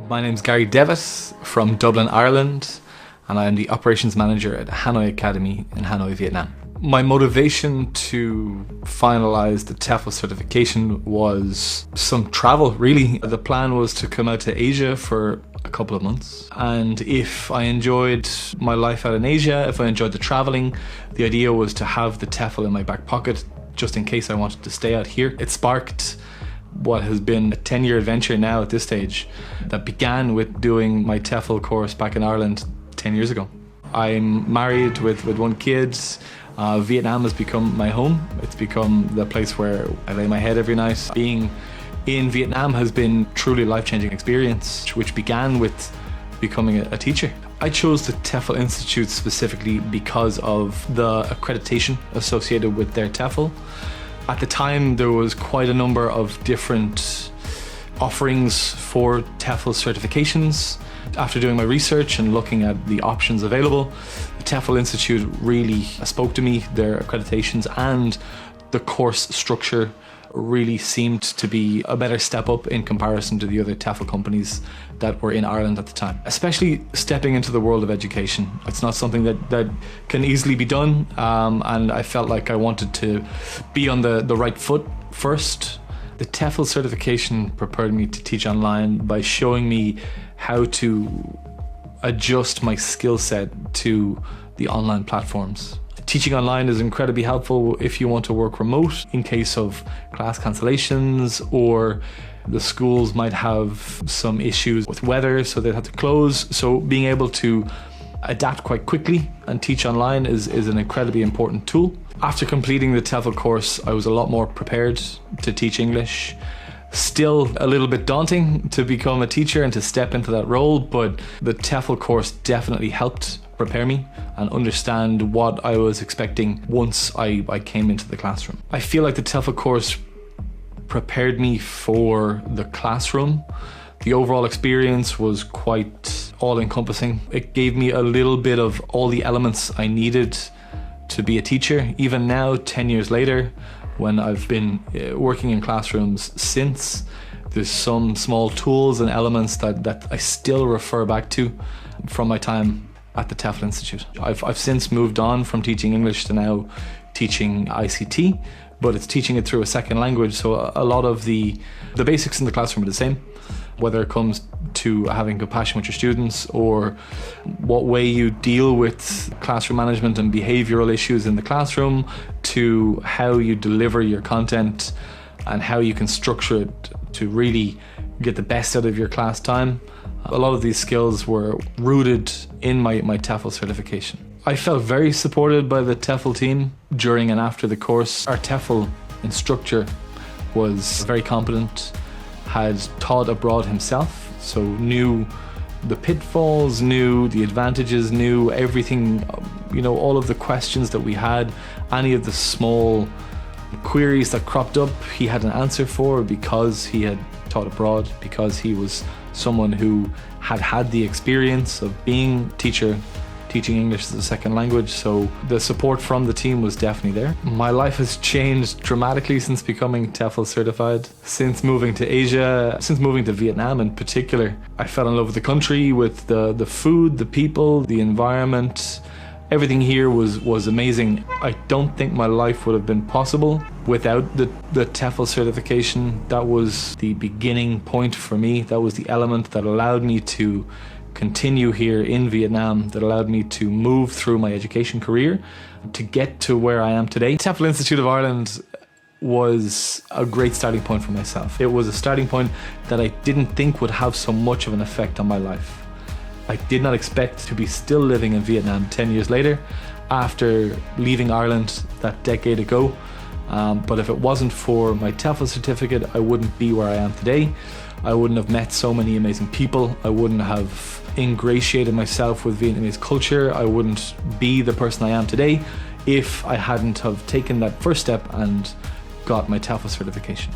My name's Gary Devitt from Dublin, Ireland, and I am the operations manager at Hanoi Academy in Hanoi, Vietnam. My motivation to finalize the TEFL certification was some travel, really. The plan was to come out to Asia for a couple of months, and if I enjoyed my life out in Asia, if I enjoyed the traveling, the idea was to have the TEFL in my back pocket just in case I wanted to stay out here. It sparked what has been a 10-year adventure now at this stage that began with doing my TEFL course back in Ireland 10 years ago. I'm married with one kid. Vietnam has become my home. It's become the place where I lay my head every night. Being in Vietnam has been truly a life-changing experience, which began with becoming a teacher. I chose the TEFL Institute specifically because of the accreditation associated with their TEFL. At the time, there was quite a number of different offerings for TEFL certifications. After doing my research and looking at the options available, the TEFL Institute really spoke to me. Their accreditations and the course structure really seemed to be a better step up in comparison to the other TEFL companies that were in Ireland at the time. Especially stepping into the world of education. It's not something that can easily be done, and I felt like I wanted to be on the right foot first. The TEFL certification prepared me to teach online by showing me how to adjust my skill set to the online platforms. Teaching online is incredibly helpful if you want to work remote in case of class cancellations, or the schools might have some issues with weather, so they'd have to close. So being able to adapt quite quickly and teach online is an incredibly important tool. After completing the TEFL course, I was a lot more prepared to teach English. Still a little bit daunting to become a teacher and to step into that role, but the TEFL course definitely helped prepare me and understand what I was expecting once I came into the classroom. I feel like the TEFL course prepared me for the classroom. The overall experience was quite all-encompassing. It gave me a little bit of all the elements I needed to be a teacher. Even now, 10 years later, when I've been working in classrooms since, there's some small tools and elements that I still refer back to from my time at the TEFL Institute. I've since moved on from teaching English to now teaching ICT, but it's teaching it through a second language, so a lot of the basics in the classroom are the same, whether it comes to having compassion with your students or what way you deal with classroom management and behavioral issues in the classroom, to how you deliver your content and how you can structure it to really get the best out of your class time. A lot of these skills were rooted in my TEFL certification. I felt very supported by the TEFL team during and after the course. Our TEFL instructor was very competent, had taught abroad himself, so knew the pitfalls, knew the advantages, knew everything, all of the questions that we had, any of the small queries that cropped up, he had an answer for because he had taught abroad, because he was someone who had the experience of being teacher, teaching English as a second language, so the support from the team was definitely there. My life has changed dramatically since becoming TEFL certified. Since moving to Asia, since moving to Vietnam in particular, I fell in love with the country, with the food, the people, the environment. Everything here was amazing. I don't think my life would have been possible without the TEFL certification. That was the beginning point for me. That was the element that allowed me to continue here in Vietnam, that allowed me to move through my education career to get to where I am today. TEFL Institute of Ireland was a great starting point for myself. It was a starting point that I didn't think would have so much of an effect on my life. I did not expect to be still living in Vietnam 10 years later after leaving Ireland that decade ago. But if it wasn't for my TEFL certificate, I wouldn't be where I am today. I wouldn't have met so many amazing people. I wouldn't have ingratiated myself with Vietnamese culture. I wouldn't be the person I am today if I hadn't have taken that first step and got my TEFL certification.